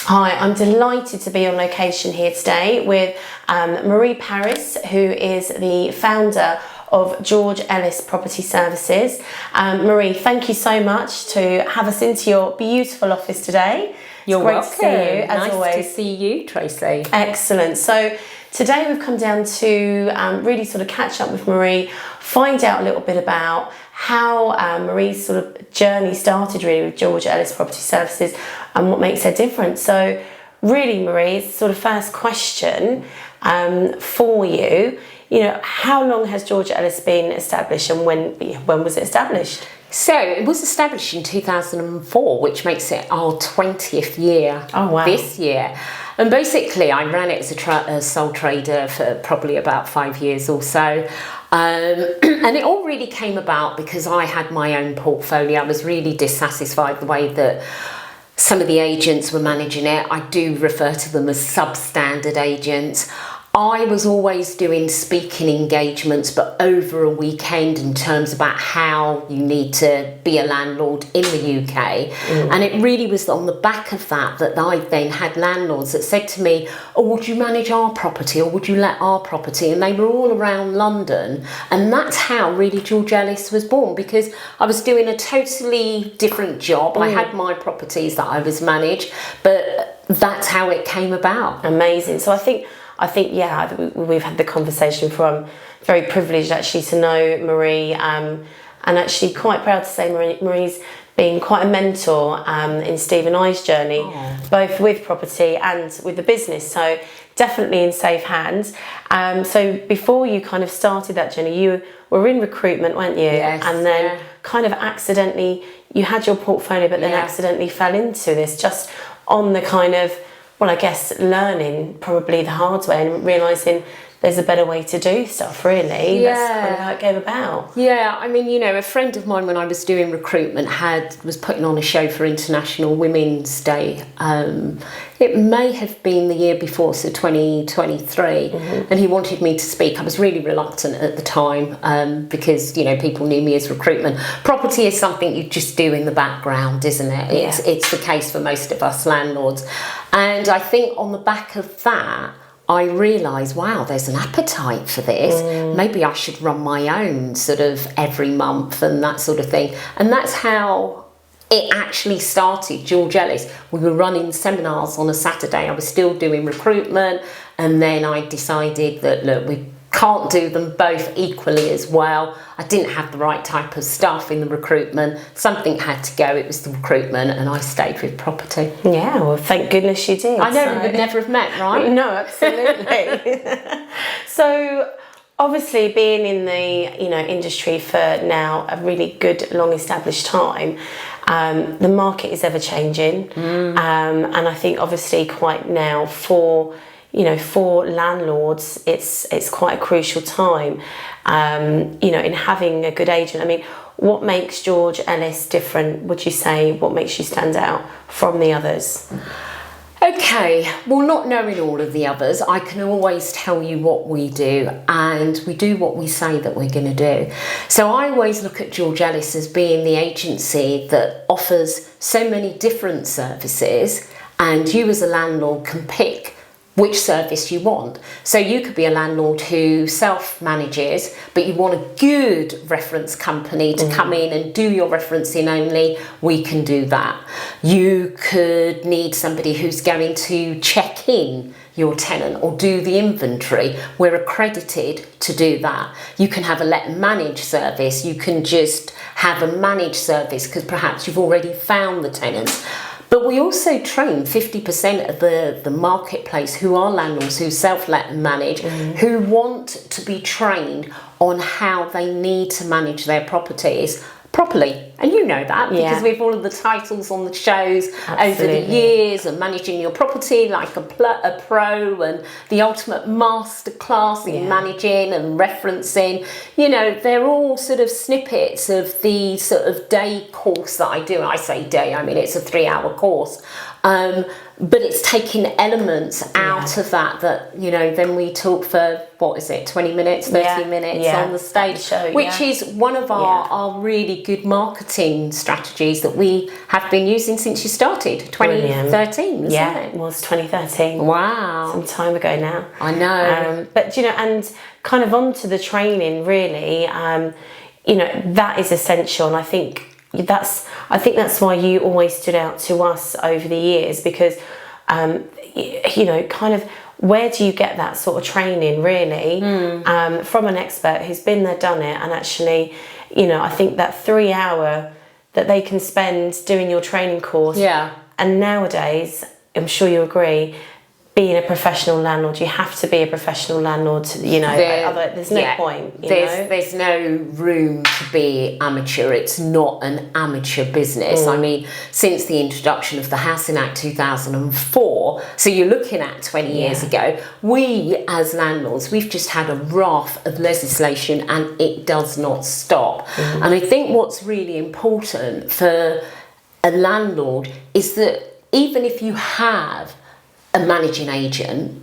Hi, I'm delighted to be on location here today with Marie Parris, who is the founder of George Ellis Property Services. Marie, thank you so much to have us into your beautiful office today. You're welcome. It's great to see you, as always. Nice to see you, Tracy. Excellent. So today we've come down to really sort of catch up with Marie, find out a little bit about how Marie's sort of journey started really with George Ellis Property Services and what makes her different. So really, Marie, sort of first question for you, how long has George Ellis been established and when was it established? So it was established in 2004, which makes it our 20th year this year. And basically I ran it as a sole trader for probably about 5 years or so. And it all really came about because I had my own portfolio. I was really dissatisfied the way that some of the agents were managing it. I do refer to them as substandard agents. I was always doing speaking engagements, but over a weekend in terms about how you need to be a landlord in the UK. And it really was on the back of that I then had landlords that said to me, oh, would you manage our property or would you let our property? And they were all around London. And that's how really George Ellis was born, because I was doing a totally different job. I had my properties that I was managed, but that's how it came about. Amazing. So I think we've had the conversation before. I'm very privileged actually to know Marie, and actually quite proud to say Marie's been quite a mentor in Steve and I's journey, both with property and with the business. So definitely in safe hands. So before you kind of started that journey, you were in recruitment, weren't you? Yes, and then kind of accidentally, you had your portfolio, but then accidentally fell into this just on the kind of, well, I guess learning probably the hard way and realising there's a better way to do stuff, really. Yeah. That's kind of how it came about. Yeah, I mean, a friend of mine when I was doing recruitment was putting on a show for International Women's Day. It may have been the year before, so 2023, and he wanted me to speak. I was really reluctant at the time because, people knew me as recruitment. Property is something you just do in the background, isn't it? It's the case for most of us landlords. And I think on the back of that, I realised, wow, there's an appetite for this. Maybe I should run my own sort of every month and that sort of thing. And that's how it actually started, George Ellis. We were running seminars on a Saturday. I was still doing recruitment. And then I decided that, look, we can't do them both equally as well. I didn't have the right type of staff in the recruitment. Something had to go. It was the recruitment, and I stayed with property. Yeah, well, thank goodness you did. I know, we would never have met, right? No, absolutely. So obviously being in the industry for now a really good long established time, the market is ever changing, and I think obviously quite now for landlords, it's quite a crucial time, in having a good agent. I mean, what makes George Ellis different, would you say? What makes you stand out from the others? Okay, well, not knowing all of the others, I can always tell you what we do, and we do what we say that we're going to do. So I always look at George Ellis as being the agency that offers so many different services, and you as a landlord can pick which service you want. So you could be a landlord who self-manages, but you want a good reference company to come in and do your referencing only. We can do that. You could need somebody who's going to check in your tenant or do the inventory. We're accredited to do that. You can have a let and manage service. You can just have a managed service because perhaps you've already found the tenants. But we also train 50% of the marketplace who are landlords, who self-let and manage, who want to be trained on how they need to manage their properties properly. And you know that because we have all of the titles on the shows over the years, and managing your property like a pro, and the ultimate masterclass in managing and referencing. They're all sort of snippets of the sort of day course that I do. I say day, I mean it's a 3-hour course. But it's taking elements out of that, you know, then we talk for, 20 minutes, 30 minutes on the stage, which is one of our really good marketing strategies that we have been using since you started, 2013, wasn't it? It was 2013. Wow. Some time ago now. I know. But, you know, and kind of onto the training, really, you know, that is essential. And I think that's why you always stood out to us over the years, because you know, kind of, where do you get that sort of training, really, from an expert who's been there, done it? And actually, you know, I think that 3 hour that they can spend doing your training course, and nowadays, I'm sure you agree, being a professional landlord, you have to be a professional landlord, you know, there's no point, there's no room to be amateur. It's not an amateur business. I mean, since the introduction of the Housing Act 2004, so you're looking at 20 years ago, we as landlords, we've just had a raft of legislation, and it does not stop. And I think what's really important for a landlord is that even if you have a managing agent,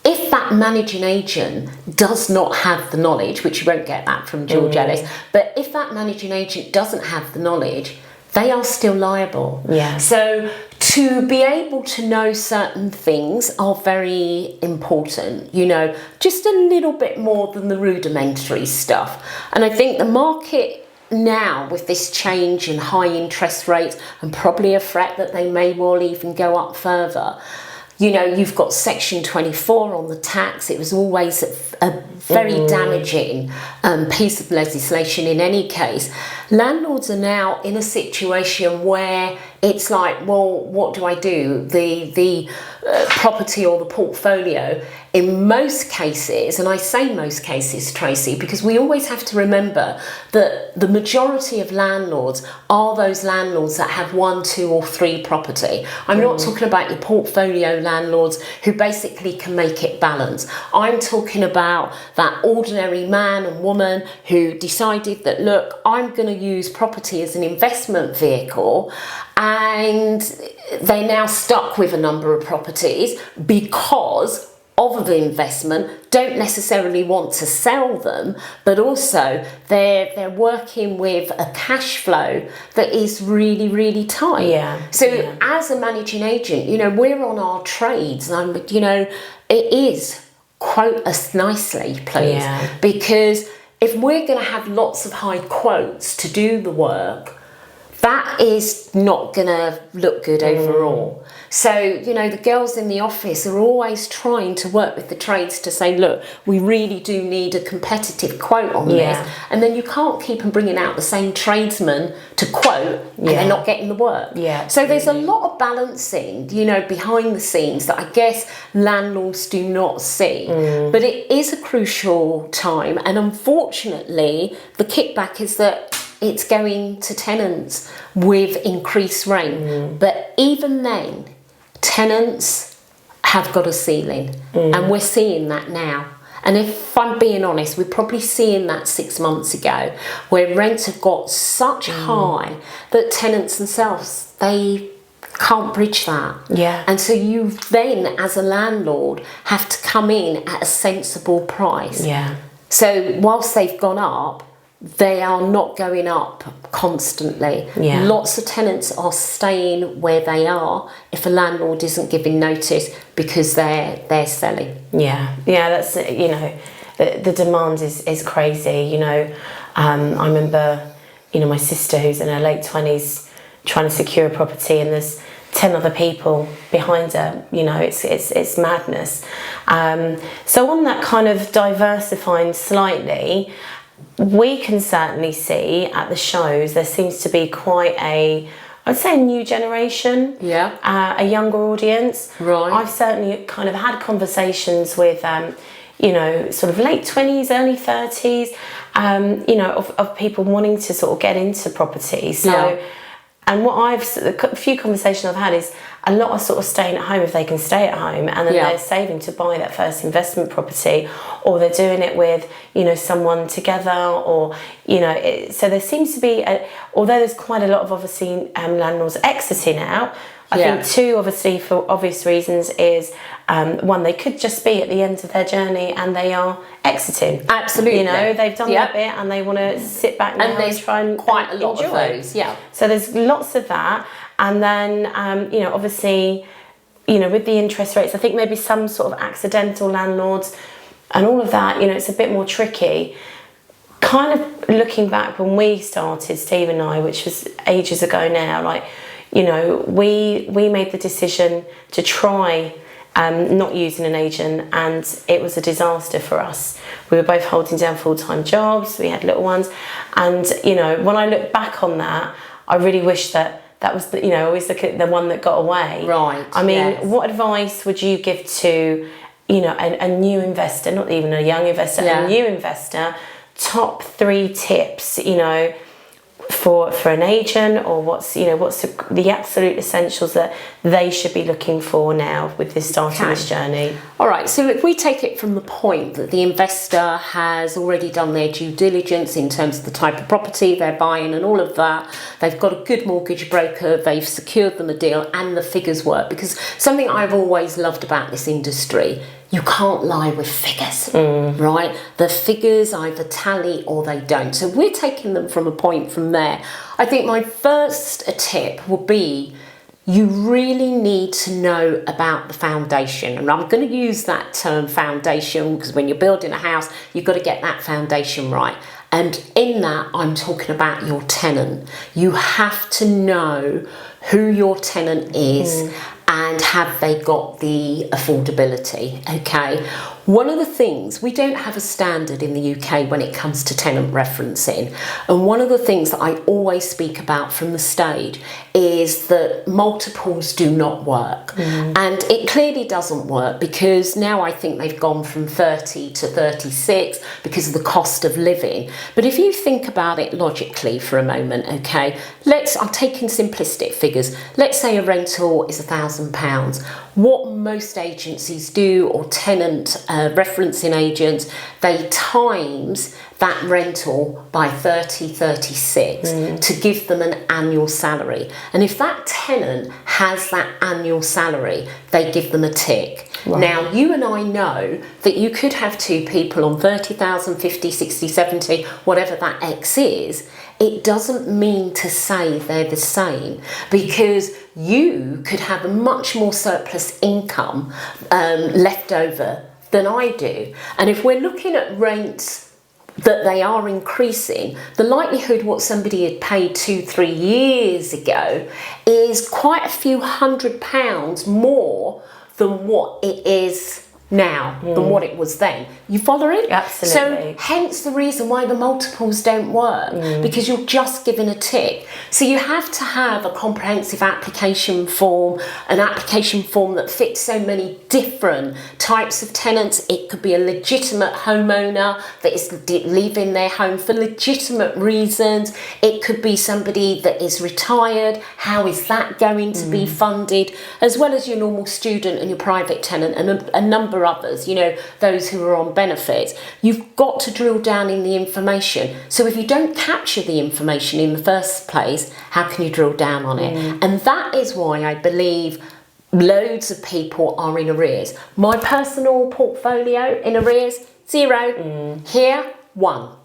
if that managing agent does not have the knowledge, which you won't get that from George Ellis, but if that managing agent doesn't have the knowledge, they are still liable. So to be able to know certain things are very important, you know, just a little bit more than the rudimentary stuff. And I think the market now, with this change in high interest rates, and probably a threat that they may well even go up further, you know, you've got Section 24 on the tax. It was always a very damaging piece of legislation in any case. Landlords are now in a situation where it's like, well, what do I do? The property or the portfolio, in most cases, and I say most cases, Tracey, because we always have to remember that the majority of landlords are those landlords that have 1, 2 or 3 property. I'm not talking about your portfolio landlords who basically can make it balance. I'm talking about that ordinary man and woman who decided that, look, I'm going to use property as an investment vehicle, and they're now stuck with a number of properties because of the investment, don't necessarily want to sell them, but also they're working with a cash flow that is really, really tight. So as a managing agent, you know, we're on our trades, and you know, it is, quote us nicely, please, because if we're going to have lots of high quotes to do the work, that is not going to look good overall. So, you know, the girls in the office are always trying to work with the trades to say, look, we really do need a competitive quote on this. And then you can't keep on bringing out the same tradesman to quote and they're not getting the work. So there's a lot of balancing, you know, behind the scenes that I guess landlords do not see. But it is a crucial time. And unfortunately, the kickback is that it's going to tenants with increased rent. But even then, tenants have got a ceiling, and we're seeing that now. And if I'm being honest, we're probably seeing that 6 months ago, where rents have got such high that tenants themselves, they can't bridge that. And so you then, as a landlord, have to come in at a sensible price. So whilst they've gone up, they are not going up constantly. Lots of tenants are staying where they are if a landlord isn't giving notice because they're selling. That's, you know, the demand is crazy, you know. I remember, you know, my sister who's in her late 20s trying to secure a property, and there's 10 other people behind her, you know, it's madness. So on that kind of diversifying slightly, we can certainly see at the shows there seems to be quite I'd say a new generation, a younger audience. I've certainly kind of had conversations with, you know, sort of late 20s, early 30s, you know, of people wanting to sort of get into property. So, and what a few conversations I've had is a lot are sort of staying at home if they can stay at home, and then they're saving to buy that first investment property, or they're doing it with, you know, someone together, or, you know, so there seems to be, although there's quite a lot of obviously landlords exiting out, I think two, obviously for obvious reasons, is one, they could just be at the end of their journey and they are exiting. Absolutely. You know, they've done their bit and they want to sit back now and try and quite a lot enjoy. of those. Yeah. So there's lots of that. And then, you know, obviously, you know, with the interest rates, I think maybe some sort of accidental landlords and all of that, you know, it's a bit more tricky. Kind of looking back when we started, Steve and I, which was ages ago now, like, you know, we made the decision to try not using an agent, and it was a disaster for us. We were both holding down full-time jobs, we had little ones, and, you know, when I look back on that, I really wish that was the, you know, always look at the one that got away. Right. I mean, what advice would you give to, you know, a new investor, not even a young investor, a new investor, top 3 tips, you know, for an agent, or what's the absolute essentials that they should be looking for now with this starting this journey? All right, so if we take it from the point that the investor has already done their due diligence in terms of the type of property they're buying and all of that, they've got a good mortgage broker, they've secured them a deal, and the figures work. Because something I've always loved about this industry, you can't lie with figures, right? The figures either tally or they don't. So we're taking them from a point from there. I think my first tip would be, you really need to know about the foundation. And I'm going to use that term foundation because when you're building a house, you've got to get that foundation right. And in that, I'm talking about your tenant. You have to know who your tenant is and have they got the affordability, okay? One of the things, we don't have a standard in the UK when it comes to tenant referencing. And one of the things that I always speak about from the stage is that multiples do not work. And it clearly doesn't work because now I think they've gone from 30 to 36 because of the cost of living. But if you think about it logically for a moment, okay, I'm taking simplistic figures. Let's say a rental is £1,000. What most agencies do, or tenant referencing agents, they times that rental by 36 to give them an annual salary. And if that tenant has that annual salary, they give them a tick. Right. Now, you and I know that you could have 2 people on 30,000, 50, 60, 70, whatever that X is. It doesn't mean to say they're the same, because you could have a much more surplus income left over than I do. And if we're looking at rents that they are increasing, the likelihood what somebody had paid 2-3 years ago is quite a few £100 more than what it is now, than what it was then. You following? Absolutely. So hence the reason why the multiples don't work, because you're just given a tick. So you have to have a comprehensive application form, an application form that fits so many different types of tenants. It could be a legitimate homeowner that is leaving their home for legitimate reasons. It could be somebody that is retired. How is that going to be funded? As well as your normal student and your private tenant and a number of others, you know, those who are on benefits. You've got to drill down in the information. So if you don't capture the information in the first place, how can you drill down on it? And that is why I believe loads of people are in arrears. My personal portfolio in arrears, 0. Here, 1.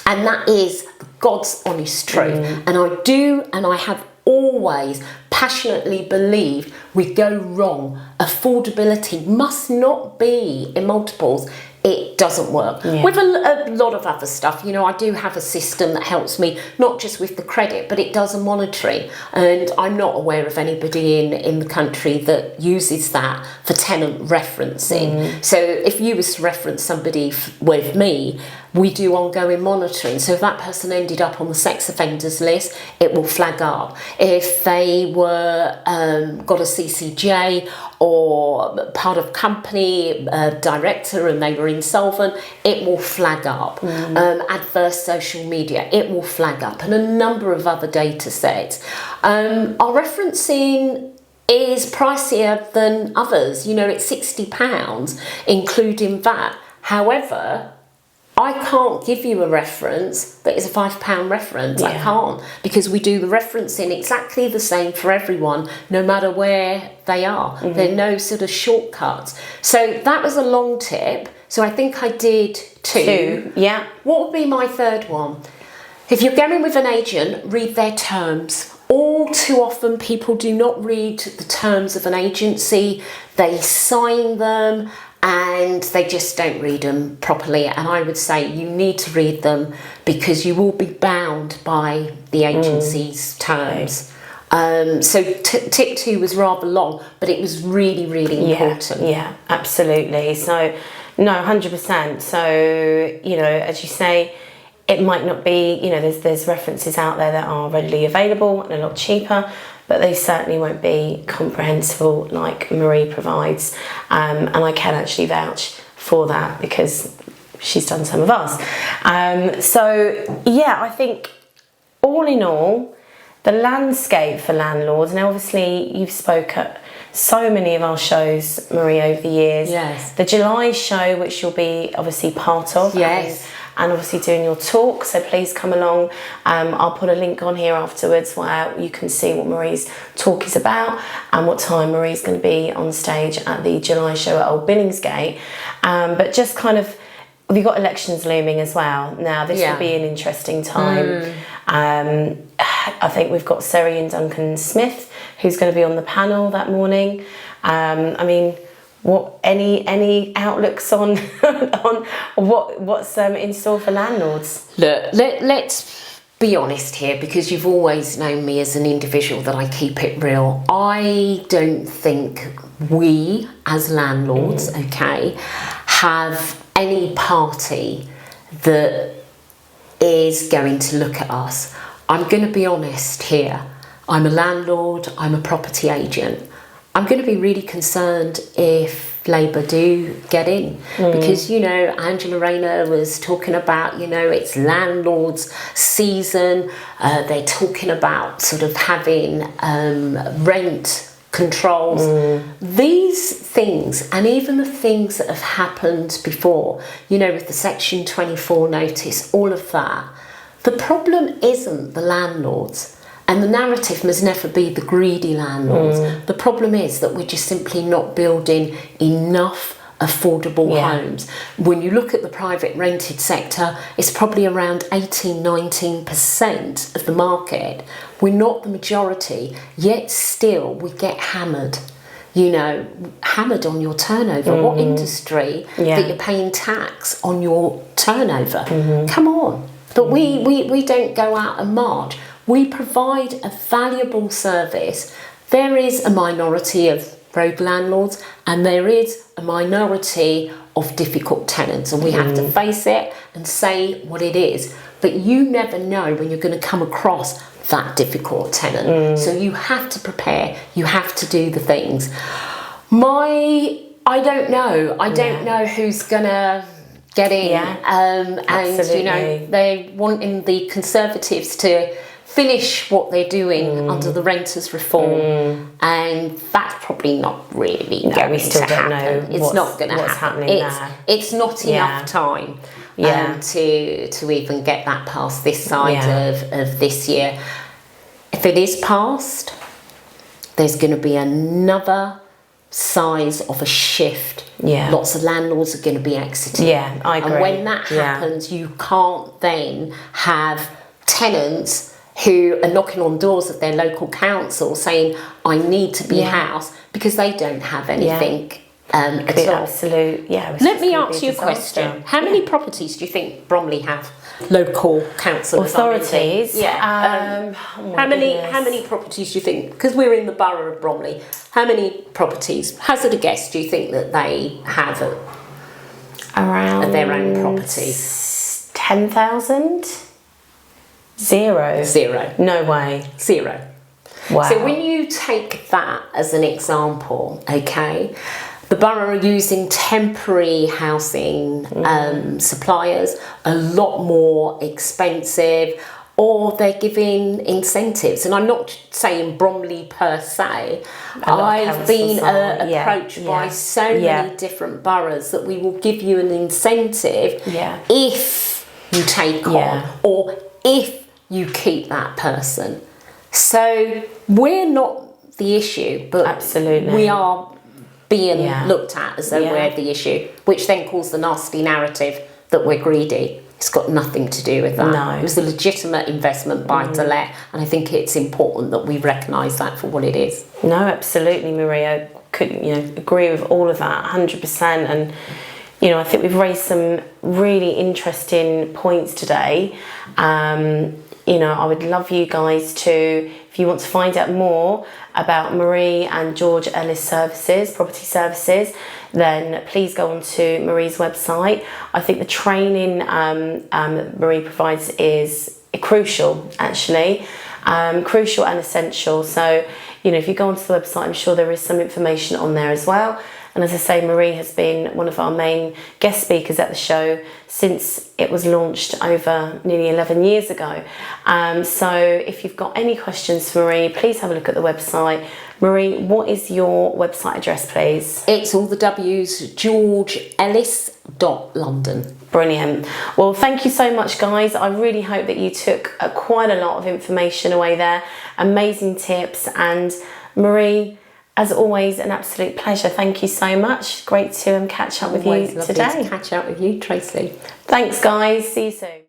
And that is God's honest truth. And I have always passionately believed we go wrong. Affordability must not be in multiples. It doesn't work. With a lot of other stuff, you know, I do have a system that helps me, not just with the credit, but it does a monitoring. And I'm not aware of anybody in the country that uses that for tenant referencing. So if you was to reference somebody with me, we do ongoing monitoring. So if that person ended up on the sex offenders list, it will flag up. If they were got a CCJ or part of company director and they were insolvent, it will flag up. Adverse social media, it will flag up, and a number of other data sets. Our referencing is pricier than others. You know, it's £60, including VAT. However, I can't give you a reference that is a £5 reference. I can't, because we do the referencing exactly the same for everyone, no matter where they are. There are no sort of shortcuts. So that was a long tip. So I think I did two. Yeah. What would be my third one? If you're going with an agent, read their terms. All too often people do not read the terms of an agency. They sign them and they just don't read them properly. And I would say you need to read them, because you will be bound by the agency's terms. So tip 2 was rather long, but it was really, really important. Yeah, absolutely. So, no, 100%. So, you know, as you say, it might not be, you know, there's references out there that are readily available and a lot cheaper, but they certainly won't be comprehensible like Marie provides. And I can actually vouch for that, because she's done some of ours. So, yeah, I think all in all, the landscape for landlords, and obviously you've spoke at so many of our shows, Marie, over the years. Yes. The July show, which you'll be obviously part of. Yes. And obviously doing your talk, so please come along. I'll put a link on here afterwards where you can see what Marie's talk is about and what time Marie's going to be on stage at the July show at Old Billingsgate. But just kind of, we've got elections looming as well. Now, this will be an interesting time. I think we've got Seri and Duncan Smith, who's going to be on the panel that morning. I mean, what any outlooks on what's in store for landlords? Look, let's be honest here, because you've always known me as an individual that I keep it real. I don't think we as landlords, have any party that is going to look at us. I'm going to be honest here. I'm a landlord, I'm a property agent. I'm going to be really concerned if Labour do get in, because, you know, Angela Rayner was talking about, you know, it's landlords season. They're talking about sort of having rent controls. These things, and even the things that have happened before, you know, with the Section 24 notice, all of that. The problem isn't the landlords. And the narrative must never be the greedy landlords. The problem is that we're just simply not building enough affordable homes. When you look at the private rented sector, it's probably around 18-19% of the market. We're not the majority, yet still we get hammered. You know, hammered on your turnover. What industry that you're paying tax on your turnover? Come on. But we don't go out and march. We provide a valuable service. There is a minority of rogue landlords and there is a minority of difficult tenants, and we have to face it and say what it is. But you never know when you're going to come across that difficult tenant. So you have to prepare, you have to do the things. I don't know. I don't know who's going to get in. And, you know, they're wanting the Conservatives to finish what they're doing under the renters reform, and that's probably not really going to happen. It's not going to happen. It's not enough time to even get that past this side of this year. If it is passed, there's going to be another size of a shift. Lots of landlords are going to be exiting. I agree. And when that happens, you can't then have tenants who are knocking on doors of their local council saying, I need to be housed, because they don't have anything at all. Absolute, Let me ask you a question. How many properties do you think Bromley have? Local council authorities? How many properties do you think? Because we're in the borough of Bromley. How many properties, hazard a guess, do you think that they have around of their own property? 10,000? Zero. No way. Zero. Wow. So when you take that as an example, the borough are using temporary housing suppliers, a lot more expensive. or they're giving incentives. And I'm not saying Bromley per se. I've been approached by so many different boroughs that we will give you an incentive if you take on, or if you keep that person. So we're not the issue, but absolutely we are being looked at as though we're the issue, which then caused the nasty narrative that we're greedy. It's got nothing to do with that. No. It was a legitimate investment buy to let, and I think it's important that we recognise that for what it is. No, absolutely, Marie. I could agree with all of that 100%. And I think we've raised some really interesting points today. I would love you guys to, if you want to find out more about Marie and George Ellis Services, Property Services, then please go on to Marie's website. I think the training that Marie provides is crucial, actually, crucial and essential. So, if you go onto the website, I'm sure there is some information on there as well. And as I say, Marie has been one of our main guest speakers at the show since it was launched over nearly 11 years ago. So if you've got any questions for Marie, please have a look at the website. Marie, what is your website address, please? It's all the W's, georgeellis.london. Brilliant. Well, thank you so much, guys. I really hope that you took quite a lot of information away there. Amazing tips. And Marie, as always, an absolute pleasure. Thank you so much. Great to catch up with you today. To catch up with you, Tracey. Thanks, guys. See you soon.